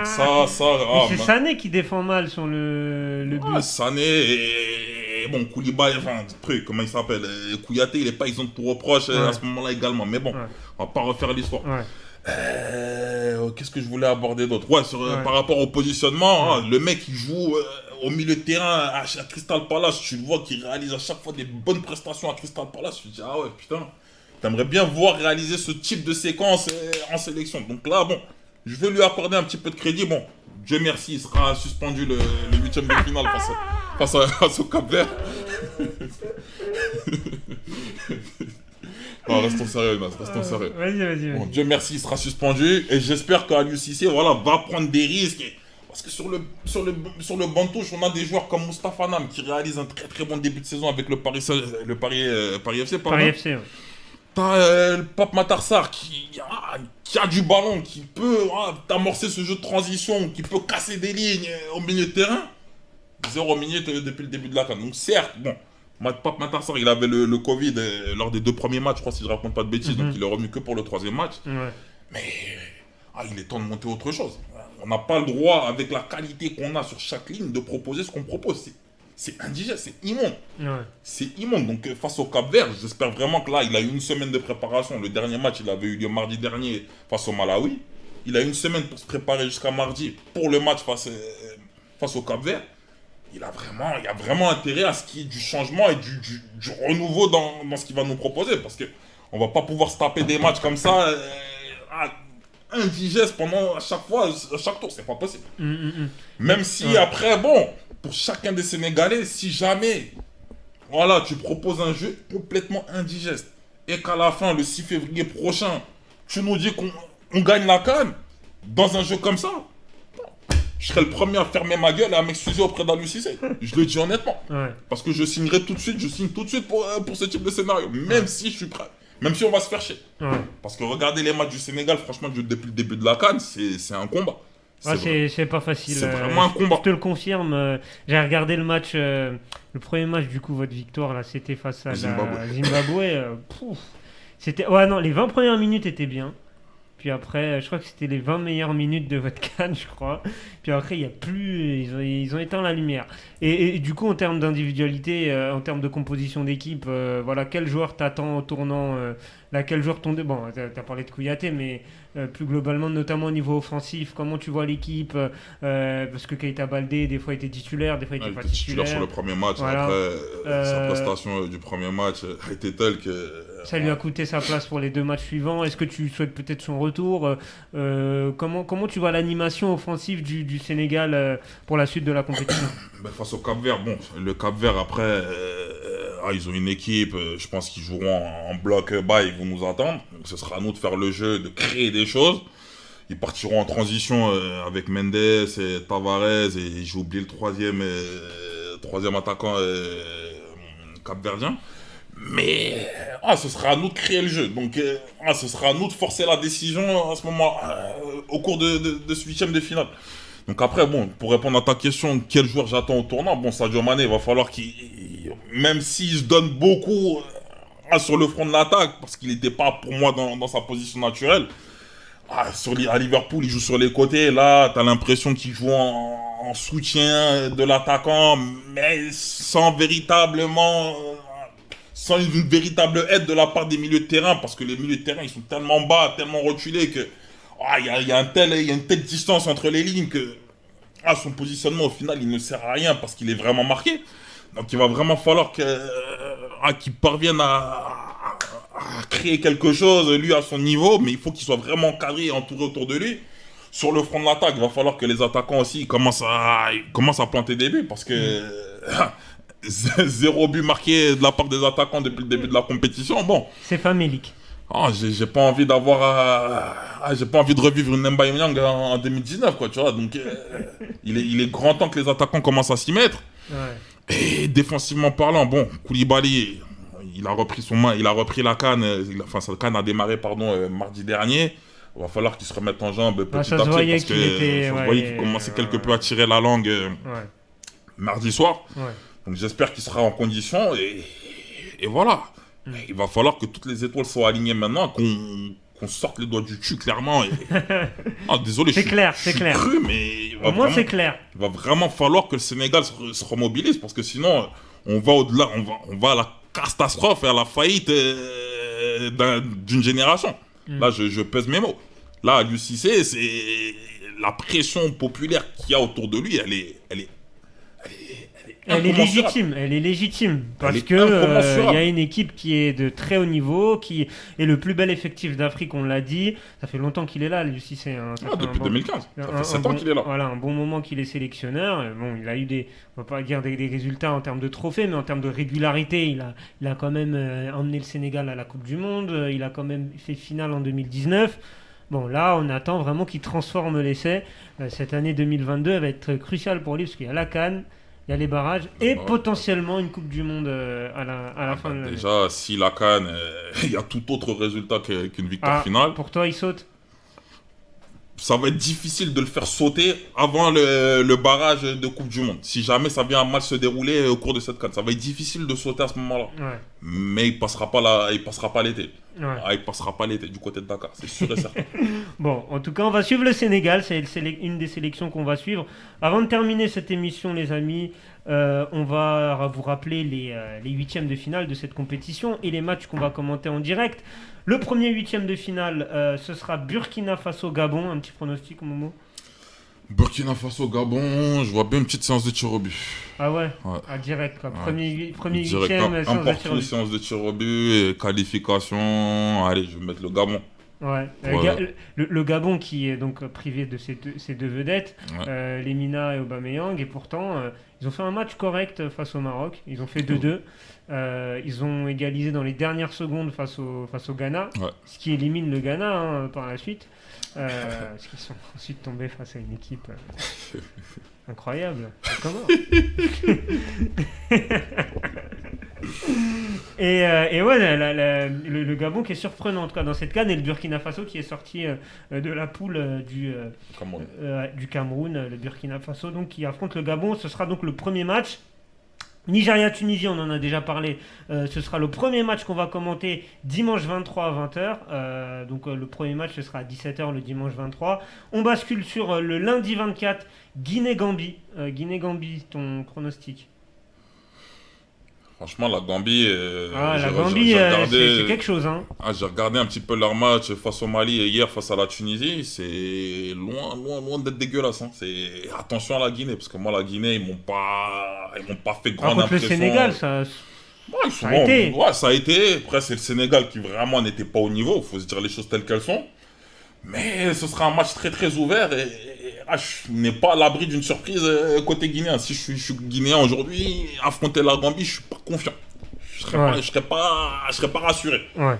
C'est Sané qui défend mal sur le but. Sané et bon, Koulibaly, comment il s'appelle, Kouyaté, il n'est pas exempt pour reproche à ce moment-là également. Mais bon, on va pas refaire l'histoire. Qu'est-ce que je voulais aborder d'autre ? Par rapport au positionnement, le mec, il joue au milieu de terrain à Crystal Palace. Tu le vois qu'il réalise à chaque fois des bonnes prestations à Crystal Palace. Tu te dis, putain... T'aimerais bien voir réaliser ce type de séquence en sélection. Donc là, bon, je vais lui accorder un petit peu de crédit. Bon, Dieu merci, il sera suspendu le 8e de finale face au Cap-Vert. Non, restons sérieux, Nas, restons sérieux. Vas-y. Bon, Dieu merci, il sera suspendu. Et j'espère qu'à l'UCC, va prendre des risques. Parce que sur le banc de touche, on a des joueurs comme Moustapha Nam qui réalisent un très très bon début de saison avec le Paris FC. Paris FC, T'as le Pape Matar Sarr qui qui a du ballon, qui peut amorcer ce jeu de transition, qui peut casser des lignes au milieu de terrain, 0 minutes depuis le début de la CAN. Donc certes, bon, Pape Matar Sarr, il avait le Covid lors des 2 premiers matchs, je crois, si je raconte pas de bêtises, donc il est revenu que pour le 3e match. Ouais. Mais il est temps de monter autre chose. On n'a pas le droit, avec la qualité qu'on a sur chaque ligne, de proposer ce qu'on propose. C'est indigeste, c'est immonde. Ouais. C'est immonde. Donc face au Cap-Vert, j'espère vraiment que là, il a eu une semaine de préparation. Le dernier match, il avait eu lieu mardi dernier face au Malawi. Il a eu une semaine pour se préparer jusqu'à mardi pour le match face au Cap-Vert. Il y a vraiment intérêt à ce qu'il y ait du changement et du renouveau dans ce qu'il va nous proposer. Parce qu'on ne va pas pouvoir se taper des matchs comme ça, indigestes pendant à chaque tour. C'est pas possible. Même si après, bon, pour chacun des Sénégalais, si jamais voilà, tu proposes un jeu complètement indigeste et qu'à la fin, le 6 février prochain, tu nous dis qu'on gagne la CAN dans un jeu comme ça, je serais le premier à fermer ma gueule et à m'excuser auprès d'Aliou Cissé. Je le dis honnêtement. Ouais. Parce que je signe tout de suite pour ce type de scénario. Même si je suis prêt. Même si on va se faire chier. Ouais. Parce que regarder les matchs du Sénégal, franchement, depuis le début de la CAN, c'est un combat. C'est pas facile. C'est vraiment un combat. Je te le confirme. J'ai regardé le match, le premier match, du coup, votre victoire, là, c'était face à Zimbabwe. C'était... Ouais, non, les 20 premières minutes étaient bien. Puis après, je crois que c'était les 20 meilleures minutes de votre CAN, je crois. Puis après, il n'y a plus... Ils ont éteint la lumière. Et du coup, en termes d'individualité, en termes de composition d'équipe, voilà, quel joueur t'attend au tournant quel joueur ton... Bon, t'as parlé de Kouyaté, mais plus globalement, notamment au niveau offensif, comment tu vois l'équipe parce que Keita Baldé, des fois, était titulaire, des fois, il était pas titulaire. Sur le premier match. Voilà. Après, sa prestation du premier match a été telle que... Ça lui a coûté sa place pour les 2 matchs suivants. Est-ce que tu souhaites peut-être son retour comment tu vois l'animation offensive du Sénégal pour la suite de la compétition? Face au Cap-Vert, bon, le Cap-Vert après, ils ont une équipe, je pense qu'ils joueront en bloc bas, ils vont nous attendre. Donc ce sera à nous de faire le jeu, de créer des choses. Ils partiront en transition avec Mendes et Tavares et j'ai oublié le troisième attaquant cap-verdien. Mais ce sera à nous de créer le jeu. Donc ce sera à nous de forcer la décision à ce moment au cours de ce 8e de finale. Donc après, bon, pour répondre à ta question, quel joueur j'attends au tournant? Bon, Sadio Mané, il va falloir même s'il se donne beaucoup sur le front de l'attaque, parce qu'il n'était pas pour moi dans sa position naturelle. À Liverpool, il joue sur les côtés. Là, tu as l'impression qu'il joue en soutien de l'attaquant, mais sans une véritable aide de la part des milieux de terrain, parce que les milieux de terrain, ils sont tellement bas, tellement reculés que il y a une telle distance entre les lignes que son positionnement, au final, il ne sert à rien parce qu'il est vraiment marqué. Donc, il va vraiment falloir qu'il parvienne à créer quelque chose, lui, à son niveau, mais il faut qu'il soit vraiment cadré et entouré autour de lui. Sur le front de l'attaque, il va falloir que les attaquants aussi commencent à planter des buts, parce que 0 but marqué de la part des attaquants depuis le début de la compétition, bon. C'est famélique. J'ai pas envie de revivre une Mbaye Niang en 2019, quoi, tu vois. Donc, il est grand temps que les attaquants commencent à s'y mettre. Ouais. Et défensivement parlant, bon, Koulibaly, il a repris la CAN, sa CAN a démarré, mardi dernier. Il va falloir qu'il se remette en jambes petit à petit, parce que voyait qu'il commençait quelque peu à tirer la langue mardi soir. Ouais. Donc, j'espère qu'il sera en condition et voilà. Il va falloir que toutes les étoiles soient alignées maintenant, qu'on sorte les doigts du cul clairement. Désolé, c'est clair. Cru, mais au moins c'est clair. Il va vraiment falloir que le Sénégal se remobilise, parce que sinon on va au-delà, on va à la catastrophe et à la faillite d'une génération. Là, je pèse mes mots. Là, Aliou Cissé, c'est la pression populaire qu'il y a autour de lui, elle est légitime parce que il y a une équipe qui est de très haut niveau, qui est le plus bel effectif d'Afrique, on l'a dit. Ça fait longtemps qu'il est là, Aliou Cissé. Depuis 2015. Ça fait 7 ans qu'il est là. Voilà, un bon moment qu'il est sélectionneur. Bon, il a eu on va pas dire des résultats en termes de trophées, mais en termes de régularité, il a quand même emmené le Sénégal à la Coupe du Monde. Il a quand même fait finale en 2019. Bon, là, on attend vraiment qu'il transforme l'essai. Cette année 2022, elle va être cruciale pour lui, parce qu'il y a la CAN, il y a les barrages et potentiellement une Coupe du Monde à la fin de l'année. Déjà, si la CAN, il y a tout autre résultat qu'une victoire finale. Pour toi, il saute? ça va être difficile de le faire sauter avant le barrage de Coupe du Monde. Si jamais ça vient mal se dérouler au cours de cette CAN, ça va être difficile de sauter à ce moment-là. Ouais. Mais il passera pas l'été. Ouais. Il passera pas l'été du côté de Dakar, c'est sûr et certain. Bon, en tout cas, on va suivre le Sénégal, c'est une des sélections qu'on va suivre. Avant de terminer cette émission, les amis, on va vous rappeler les huitièmes de finale de cette compétition et les matchs qu'on va commenter en direct. Le premier huitième de finale, ce sera Burkina Faso-Gabon. Un petit pronostic, Momo? Burkina Faso-Gabon, je vois bien une petite séance de tir au but. Ah ouais, direct, quoi. Premier huitième, séance de tir au but, qualification. Allez, je vais mettre le Gabon. Ouais. Le Gabon qui est donc privé de ses deux vedettes, Lemina et Aubameyang, et pourtant ils ont fait un match correct face au Maroc. Ils ont fait 2-2. Ils ont égalisé dans les dernières secondes face au Ghana, ce qui élimine le Ghana par la suite. Parce qu'ils sont ensuite tombés face à une équipe incroyable. Comment Et ouais, le Gabon qui est surprenant en tout cas dans cette CAN, et le Burkina Faso qui est sorti de la poule du Cameroun, le Burkina Faso donc qui affronte le Gabon. Ce sera donc le premier match. Nigeria-Tunisie, on en a déjà parlé, ce sera le premier match qu'on va commenter dimanche 23 à 20h, donc le premier match ce sera à 17h le dimanche 23. On bascule sur le lundi 24, Guinée-Gambie. Guinée-Gambie, ton pronostic? Franchement, la Gambie, la Gambie, c'est quelque chose. Hein. J'ai regardé un petit peu leur match face au Mali et hier face à la Tunisie. C'est loin d'être dégueulasse. Hein. Attention à la Guinée, parce que moi, la Guinée, ils m'ont pas fait grande impression. Le Sénégal, ça a été. Ouais, ça a été. Après, c'est le Sénégal qui vraiment n'était pas au niveau. Il faut se dire les choses telles qu'elles sont. Mais ce sera un match très très ouvert et je n'ai pas à l'abri d'une surprise côté guinéen. Si je suis guinéen aujourd'hui, affronter la Gambie, je suis pas confiant. Je serais pas rassuré. Ouais.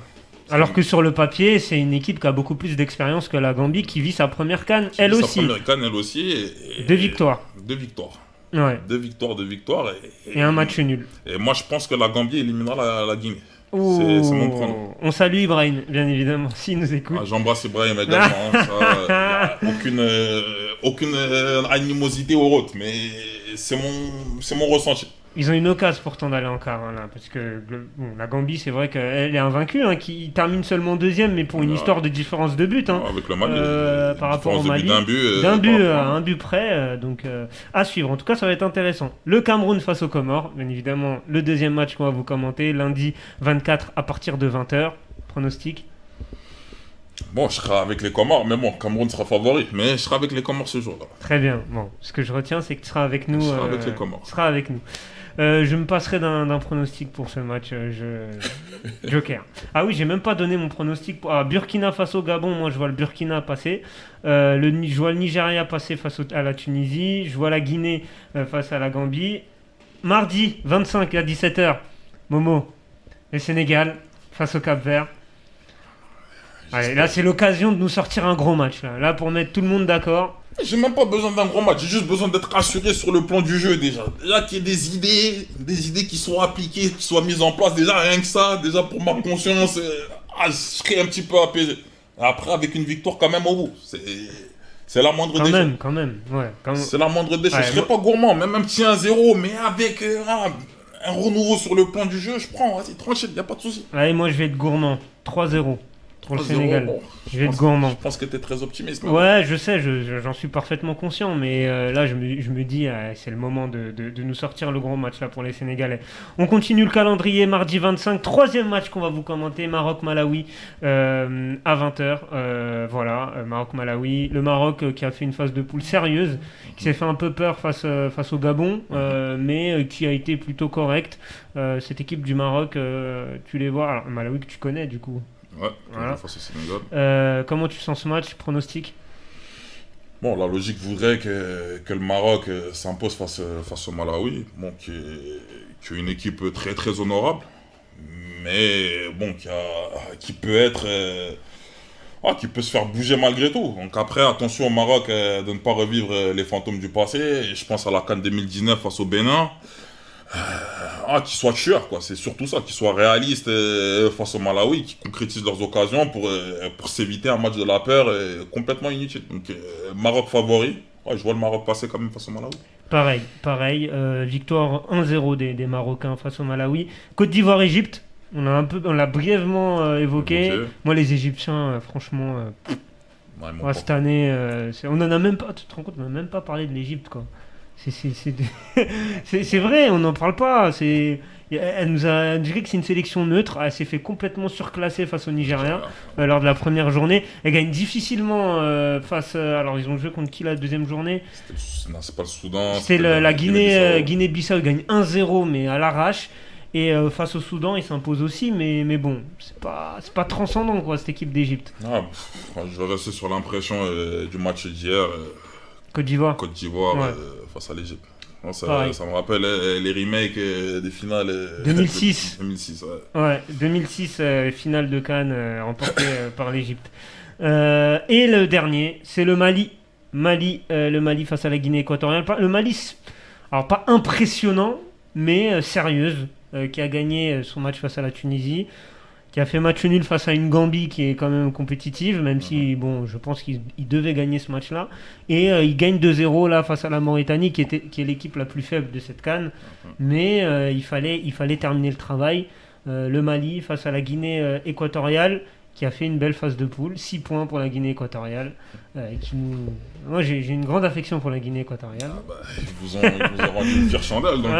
Alors que sur le papier, c'est une équipe qui a beaucoup plus d'expérience que la Gambie, qui vit sa première CAN, elle aussi. Et 2 victoires. 2 victoires. Ouais. 2 victoires. Et un match nul. Et moi, je pense que la Gambie éliminera la Guinée. C'est mon pronom. On salue Ibrahim, bien évidemment, s'il nous écoute. J'embrasse Ibrahim également. Aucune animosité ou autre, mais c'est mon ressenti. Ils ont une occasion pourtant d'aller en quart, là, parce que la Gambie, c'est vrai qu'elle est invaincue, qui termine seulement deuxième, mais pour une histoire de différence de but. Avec le Mali, par rapport au Mali, un but près, donc à suivre. En tout cas, ça va être intéressant. Le Cameroun face aux Comores, bien évidemment, le deuxième match qu'on va vous commenter, lundi 24 à partir de 20h. Pronostic? Bon, je serai avec les Comores, mais bon, Cameroun sera favori, mais je serai avec les Comores ce jour-là. Très bien. Bon, ce que je retiens, c'est que tu seras avec nous. Je serai avec les Comores. Tu seras avec nous. Je me passerai d'un pronostic pour ce match. Joker. Ah oui, j'ai même pas donné mon pronostic. Burkina Faso-Gabon, moi je vois le Burkina passer. Je vois le Nigeria passer face à la Tunisie. Je vois la Guinée face à la Gambie. Mardi 25 à 17h, Momo, le Sénégal face au Cap-Vert. Allez, là c'est l'occasion de nous sortir un gros match. Là pour mettre tout le monde d'accord. J'ai même pas besoin d'un gros match, j'ai juste besoin d'être rassuré sur le plan du jeu déjà. Déjà qu'il y ait des idées qui soient appliquées, qui soient mises en place, déjà rien que ça, déjà pour ma conscience, je serais un petit peu apaisé. Après avec une victoire quand même au bout, c'est la moindre des choses. Quand même. C'est la moindre des choses, je serais pas gourmand, même un petit 1-0, mais avec un renouveau sur le plan du jeu, je prends, vas-y, tranquille, y a pas de souci. Allez, moi je vais être gourmand, 3-0. Pour le Sénégal. Bon, je vais être gourmand. Je pense que tu es très optimiste. Ouais, je sais, j'en suis parfaitement conscient, mais là je me dis, c'est le moment de nous sortir le gros match là pour les Sénégalais. On continue le calendrier, mardi 25, troisième match qu'on va vous commenter, Maroc-Malawi à 20h. Voilà, Maroc-Malawi. Le Maroc qui a fait une phase de poule sérieuse, qui s'est fait un peu peur face au Gabon, mais qui a été plutôt correct. Cette équipe du Maroc, tu les vois, alors Malawi que tu connais du coup. Ouais, voilà. Face au Sénégal. Comment tu sens ce match, pronostic? Bon, la logique voudrait que le Maroc s'impose face au Malawi, bon, qui est une équipe très très honorable, mais bon, qui peut être... qui peut se faire bouger malgré tout. Donc après, attention au Maroc de ne pas revivre les fantômes du passé. Et je pense à la CAN 2019 face au Bénin. qu'ils soient tueurs, quoi. C'est surtout ça, qu'ils soient réalistes face au Malawi, qu'ils concrétisent leurs occasions pour s'éviter un match de la peur complètement inutile. Donc, Maroc favori. Ouais, je vois le Maroc passer quand même face au Malawi. Pareil. Victoire 1-0 des Marocains face au Malawi. Côte d'Ivoire-Égypte, on l'a brièvement évoqué. Moi, les Égyptiens, franchement, cette année, on en a même pas. Tu te rends compte, on n'a même pas parlé de l'Égypte, quoi. C'est vrai, on n'en parle pas. Elle nous a indiqué que c'est une sélection neutre. Elle s'est fait complètement surclasser face au Nigeria lors de la première journée. Elle gagne difficilement face. Alors, ils ont joué contre qui la deuxième journée? Non, c'est pas le Soudan. C'était la Guinée-Bissau. Elle gagne 1-0, mais à l'arrache. Et face au Soudan, ils s'imposent aussi. Mais bon, c'est pas transcendant, quoi, cette équipe d'Égypte. Je vais rester sur l'impression du match d'hier. Côte d'Ivoire. Face à l'Égypte. Ça me rappelle les remakes des finales 2006. 2006, ouais. 2006, finale de Cannes remportée par l'Égypte. Et le dernier, c'est le Mali. Le Mali face à la Guinée équatoriale. Le Mali, alors pas impressionnant, mais sérieuse, qui a gagné son match face à la Tunisie, qui a fait match nul face à une Gambie qui est quand même compétitive, même si, bon, je pense qu'il devait gagner ce match-là. Et il gagne 2-0 là face à la Mauritanie, qui est l'équipe la plus faible de cette CAN. Mais il fallait terminer le travail. Le Mali face à la Guinée équatoriale, qui a fait une belle phase de poule. 6 points pour la Guinée équatoriale. Moi, j'ai une grande affection pour la Guinée équatoriale. Ils vous ont rendu une fière chandelle, donc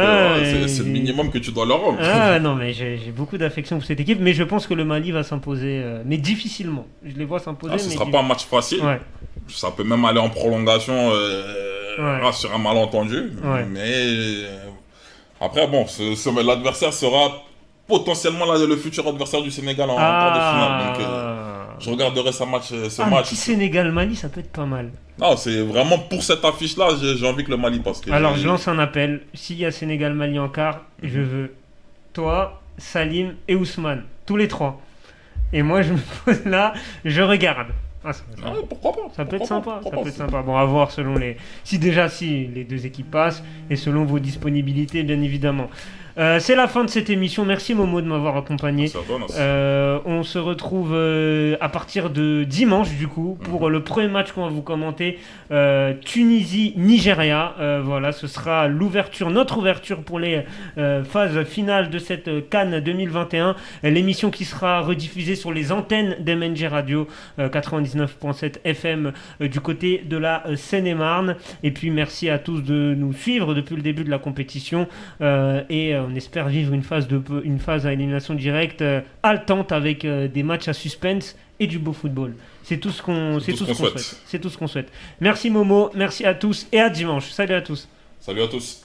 c'est le minimum que tu dois leur rendre. Non, mais j'ai beaucoup d'affection pour cette équipe, mais je pense que le Mali va s'imposer, mais difficilement. Je les vois s'imposer. Ce ne sera pas un match facile. Ouais. Ça peut même aller en prolongation sur un malentendu. Ouais. Mais après, bon, l'adversaire sera potentiellement le futur adversaire du Sénégal en quart de finale. Donc, je regarderai ce match. Un petit Sénégal-Mali, ça peut être pas mal. Non, c'est vraiment pour cette affiche-là, j'ai envie que le Mali passe. Alors, je lance un appel. S'il y a Sénégal-Mali en quart, je veux toi, Salim et Ousmane. Tous les 3. Et moi, je me pose là, je regarde. Pourquoi pas? Ça peut être sympa. Bon, à voir selon si les deux équipes passent et selon vos disponibilités, bien évidemment. C'est la fin de cette émission. Merci Momo de m'avoir accompagné. On se retrouve à partir de dimanche du coup pour le premier match qu'on va vous commenter, Tunisie-Nigeria. Voilà, ce sera notre ouverture pour les phases finales de cette CAN 2021. L'émission qui sera rediffusée sur les antennes d'MNG Radio 99.7 FM du côté de la Seine-et-Marne. Et puis merci à tous de nous suivre depuis le début de la compétition et on espère vivre une phase à élimination directe haletante avec des matchs à suspense et du beau football. C'est tout ce qu'on souhaite. Merci Momo, merci à tous et à dimanche. Salut à tous. Salut à tous.